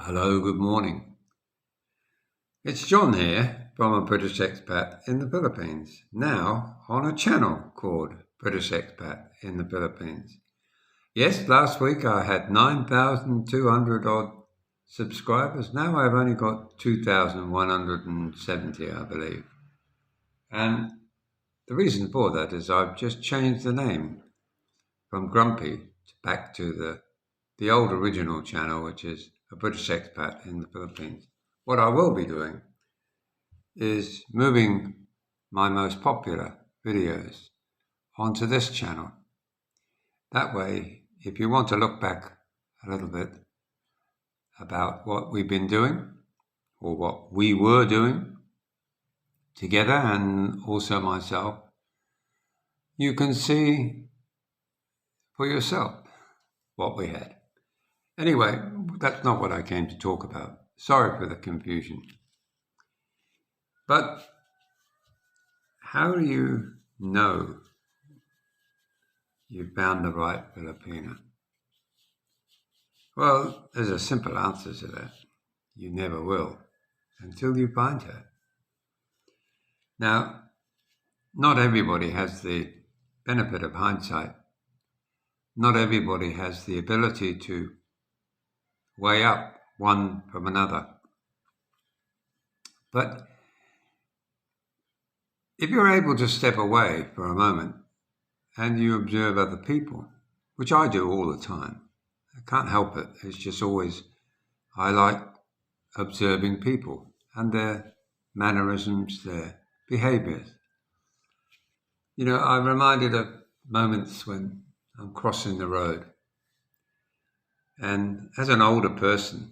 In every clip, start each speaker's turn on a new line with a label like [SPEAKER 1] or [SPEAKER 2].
[SPEAKER 1] Hello, good morning. It's John here from a British expat in the Philippines, now on a channel called British Expat in the Philippines. Yes, last week I had 9,200 odd subscribers. Now I've only got 2,170, I believe. And the reason for that is I've just changed the name from Grumpy back to the old original channel, which is a British expat in the Philippines. What I will be doing is moving my most popular videos onto this channel. That way, if you want to look back a little bit about what we've been doing or what we were doing together and also myself, you can see for yourself what we had. Anyway, that's not what I came to talk about. Sorry for the confusion. But how do you know you've found the right Filipina? Well, there's a simple answer to that. You never will until you find her. Now, not everybody has the benefit of hindsight. Not everybody has the ability to weigh up one from another. But if you're able to step away for a moment and you observe other people, which I do all the time, I can't help it. It's just always, I like observing people and their mannerisms, their behaviors. You know, I'm reminded of moments when I'm crossing the road. And as an older person,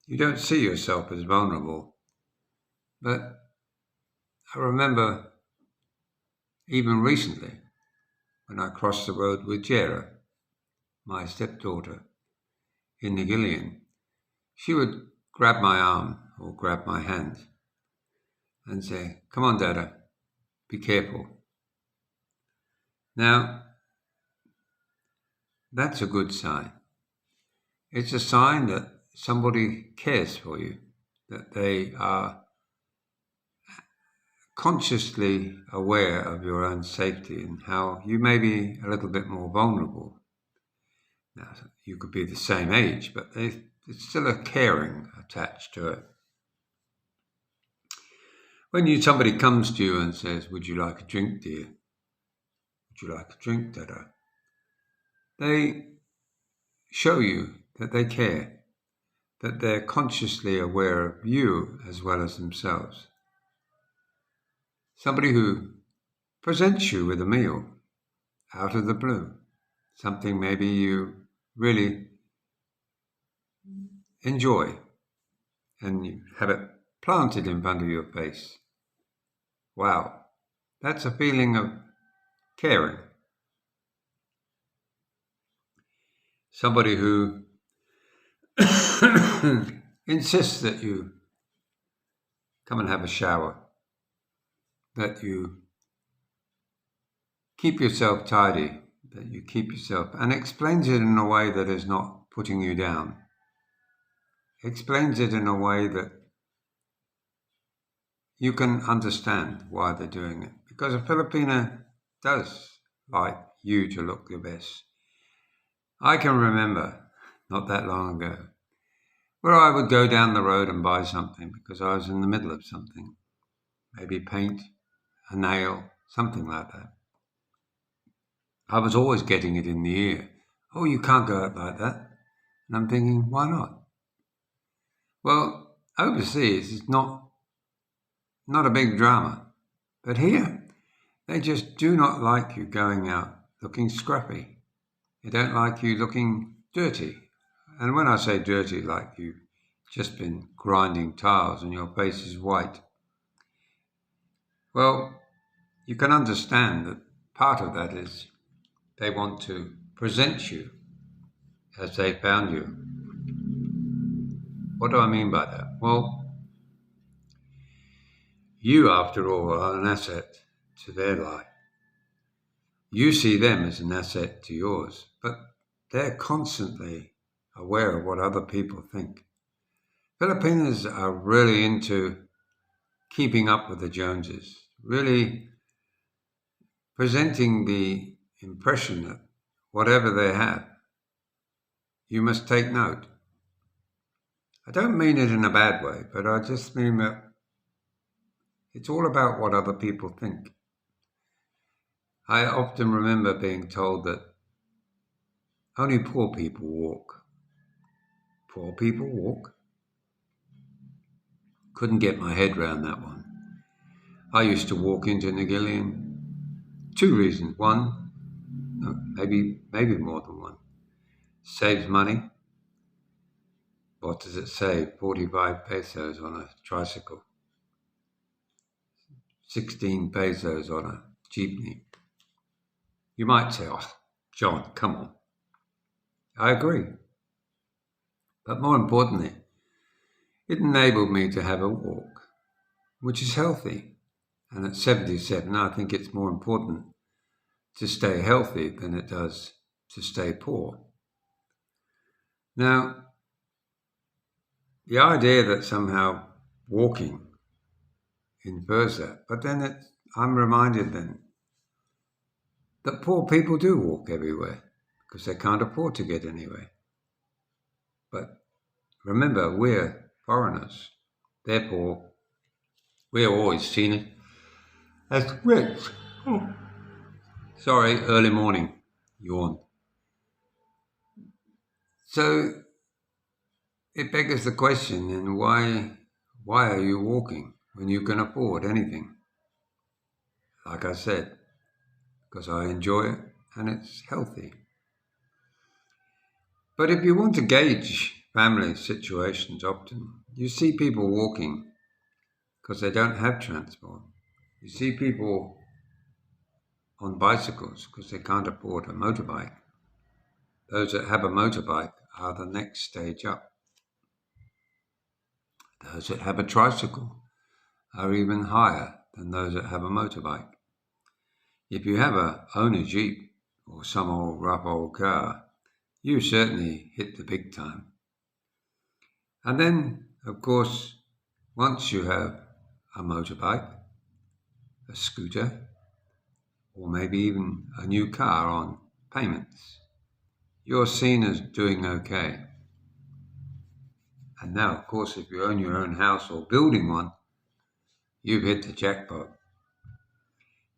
[SPEAKER 1] you don't see yourself as vulnerable. But I remember even recently when I crossed the road with Jera, my stepdaughter, in Negillion, she would grab my arm or grab my hand and say, "Come on, Dada, be careful." Now, that's a good sign. It's a sign that somebody cares for you, that they are consciously aware of your own safety and how you may be a little bit more vulnerable. Now, you could be the same age, but there's still a caring attached to it. When somebody comes to you and says, "Would you like a drink, dear? Would you like a drink, Dada?" They show you that they care, that they're consciously aware of you as well as themselves. Somebody who presents you with a meal out of the blue, something maybe you really enjoy, and you have it planted in front of your face. Wow, that's a feeling of caring. Somebody who insists that you come and have a shower, that you keep yourself tidy, that you keep yourself, and explains it in a way that is not putting you down. Explains it in a way that you can understand why they're doing it. Because a Filipina does like you to look your best. I can remember, not that long ago, where I would go down the road and buy something because I was in the middle of something. Maybe paint, a nail, something like that. I was always getting it in the ear. "Oh, you can't go out like that." And I'm thinking, why not? Well, overseas it's not a big drama. But here, they just do not like you going out looking scruffy. They don't like you looking dirty. And when I say dirty, like you've just been grinding tiles and your face is white. Well, you can understand that part of that is they want to present you as they found you. What do I mean by that? Well, you, after all, are an asset to their life. You see them as an asset to yours, but they're constantly aware of what other people think. Filipinos are really into keeping up with the Joneses, really presenting the impression that whatever they have, you must take note. I don't mean it in a bad way, but I just mean that it's all about what other people think. I often remember being told that only poor people walk. Poor people walk? Couldn't get my head round that one. I used to walk into Negillion. Two reasons. One, no, maybe more than one. Saves money. What does it save? 45 pesos on a tricycle. 16 pesos on a jeepney. You might say, oh, John, come on. I agree. But more importantly, it enabled me to have a walk, which is healthy. And at 77, I think it's more important to stay healthy than it does to stay poor. Now, the idea that somehow walking infers that, but then I'm reminded then that poor people do walk everywhere because they can't afford to get anywhere. But remember, we're foreigners. They're poor. We're always seen as rich. Oh. Sorry, early morning. Yawn. So it begs the question, then why are you walking when you can afford anything? Like I said, because I enjoy it and it's healthy. But if you want to gauge family situations, often you see people walking because they don't have transport. You see people on bicycles because they can't afford a motorbike. Those that have a motorbike are the next stage up. Those that have a tricycle are even higher than those that have a motorbike. If you own a Jeep or some old rough old car, you certainly hit the big time. And then, of course, once you have a motorbike, a scooter, or maybe even a new car on payments, you're seen as doing okay. And now, of course, if you own your own house or building one, you've hit the jackpot.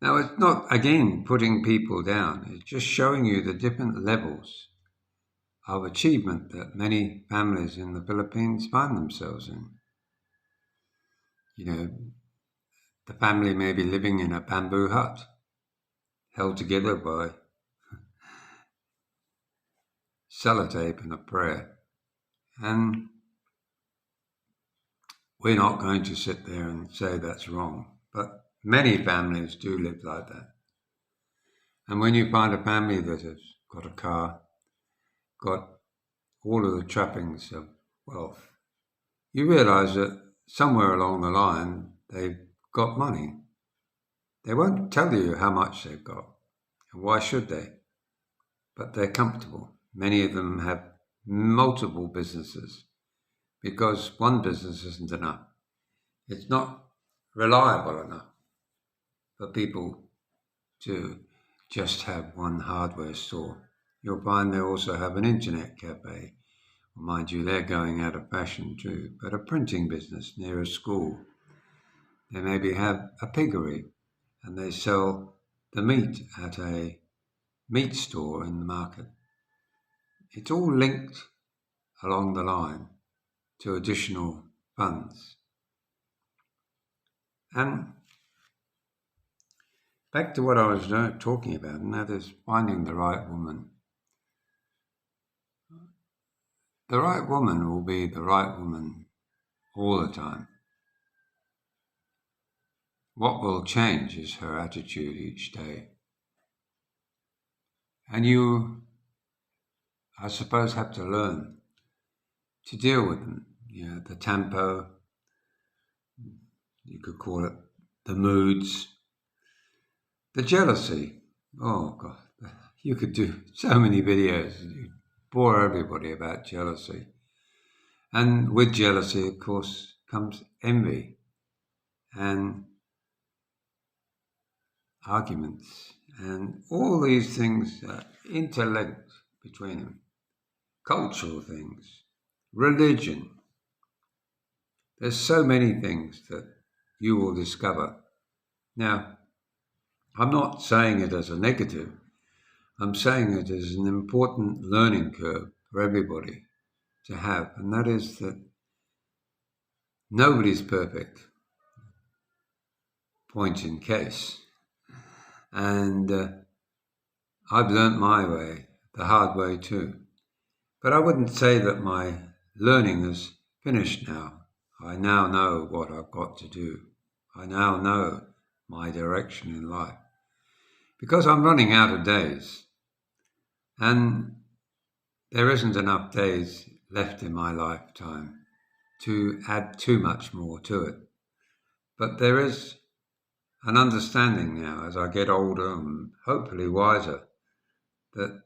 [SPEAKER 1] Now, it's not, again, putting people down. It's just showing you the different levels of achievement that many families in the Philippines find themselves in. You know, the family may be living in a bamboo hut, held together by sellotape and a prayer. And we're not going to sit there and say that's wrong, but many families do live like that. And when you find a family that has got a car, got all of the trappings of wealth, you realize that somewhere along the line they've got money. They won't tell you how much they've got, and why should they? But they're comfortable. Many of them have multiple businesses because one business isn't enough. It's not reliable enough for people to just have one hardware store. You'll find they also have an internet cafe. Mind you, they're going out of fashion too, but a printing business near a school. They maybe have a piggery and they sell the meat at a meat store in the market. It's all linked along the line to additional funds. And back to what I was talking about, and that is finding the right woman. The right woman will be the right woman all the time. What will change is her attitude each day. And you, I suppose, have to learn to deal with them. You know, the tempo, you could call it the moods, the jealousy. Oh, God, you could do so many videos. You bore everybody about jealousy. And with jealousy, of course, comes envy and arguments, and all these things are interlinked between them. Cultural things, religion. There's so many things that you will discover. Now, I'm not saying it as a negative. I'm saying it as an important learning curve for everybody to have, and that is that nobody's perfect, point in case. And I've learnt my way, the hard way too. But I wouldn't say that my learning is finished now. I now know what I've got to do. I now know my direction in life. Because I'm running out of days. And there isn't enough days left in my lifetime to add too much more to it. But there is an understanding now as I get older and hopefully wiser that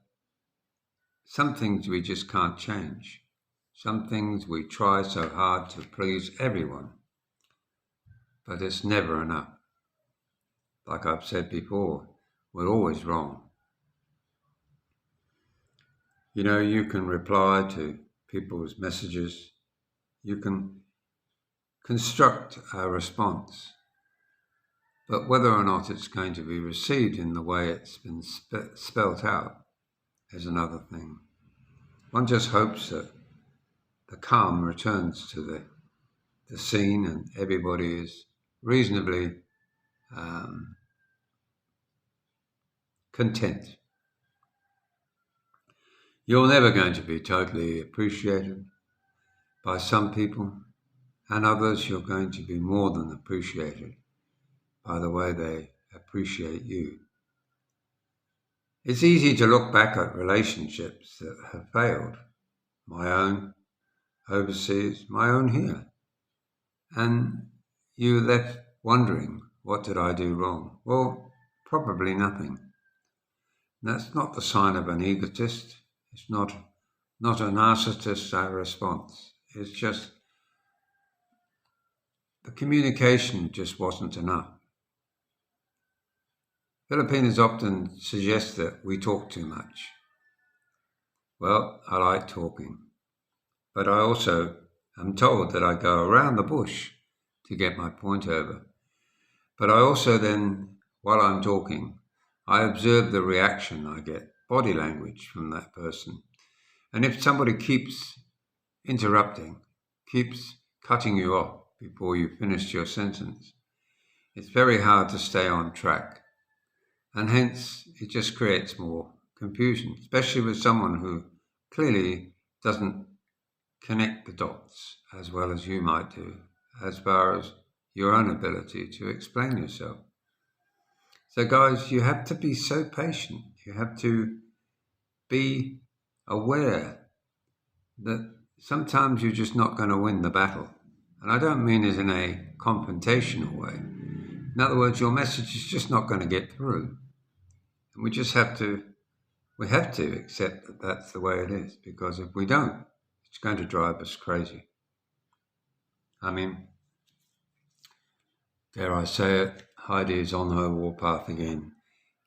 [SPEAKER 1] some things we just can't change. Some things we try so hard to please everyone, but it's never enough. Like I've said before, we're always wrong. You know, you can reply to people's messages, you can construct a response, but whether or not it's going to be received in the way it's been spelt out is another thing. One just hopes that the calm returns to the scene and everybody is reasonably content. You're never going to be totally appreciated by some people, and others you're going to be more than appreciated by the way they appreciate you. It's easy to look back at relationships that have failed, my own overseas, my own here, and you're left wondering, what did I do wrong? Well, probably nothing. That's not the sign of an egotist. It's not a narcissist response. It's just the communication just wasn't enough. Filipinos often suggest that we talk too much. Well, I like talking, but I also am told that I go around the bush to get my point over. But I also then, while I'm talking, I observe the reaction I get, body language from that person. And if somebody keeps interrupting, keeps cutting you off before you finish your sentence, it's very hard to stay on track. And hence, it just creates more confusion, especially with someone who clearly doesn't connect the dots as well as you might do, as far as your own ability to explain yourself. So guys, you have to be so patient. You have to be aware that sometimes you're just not going to win the battle. And I don't mean it in a confrontational way. In other words, your message is just not going to get through. And we have to accept that that's the way it is, because if we don't, it's going to drive us crazy. I mean, dare I say it, Heidi is on her warpath again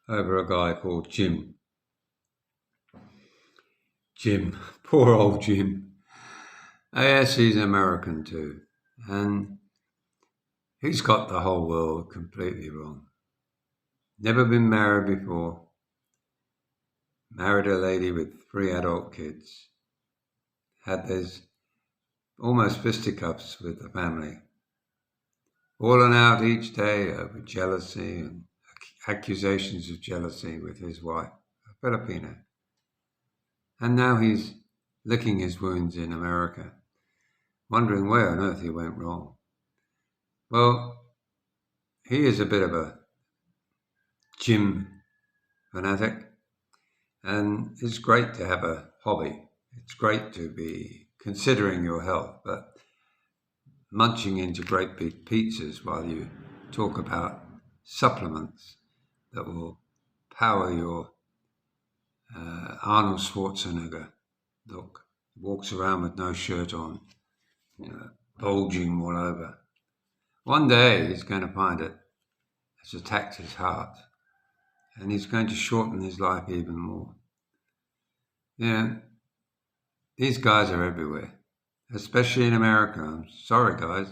[SPEAKER 1] over a guy called Jim. Jim, poor old Jim. Yes, he's American too. And he's got the whole world completely wrong. Never been married before. Married a lady with 3 adult kids. Had these almost fisticuffs with the family. Falling out each day over jealousy and accusations of jealousy with his wife, a Filipino. And now he's licking his wounds in America, wondering where on earth he went wrong. Well, he is a bit of a gym fanatic, and it's great to have a hobby. It's great to be considering your health, but munching into great big pizzas while you talk about supplements that will power your Arnold Schwarzenegger look. Walks around with no shirt on, bulging all over. One day he's going to find it has attacked his heart, and he's going to shorten his life even more. These guys are everywhere, especially in America. I'm sorry, guys,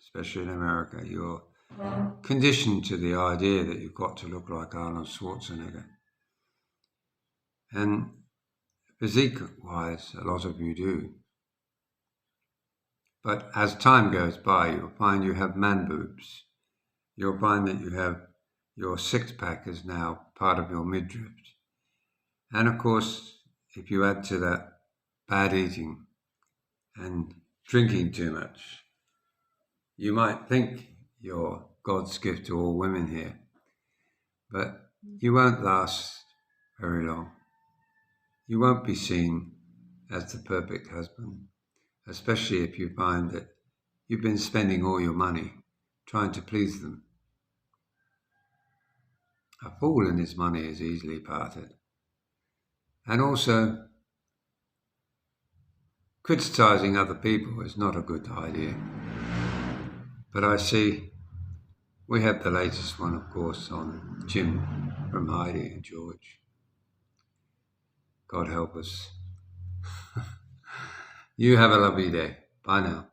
[SPEAKER 1] especially in America. You're conditioned to the idea that you've got to look like Arnold Schwarzenegger. And physique-wise, a lot of you do. But as time goes by, you'll find you have man boobs. You'll find that you have your six-pack is now part of your midriff. And of course, if you add to that bad eating and drinking too much, you might think you're God's gift to all women here, but you won't last very long. You won't be seen as the perfect husband, especially if you find that you've been spending all your money trying to please them. A fool and his money is easily parted. And also, criticizing other people is not a good idea. But I see we have the latest one, of course, on Jim from Heidi and George. God help us. You have a lovely day. Bye now.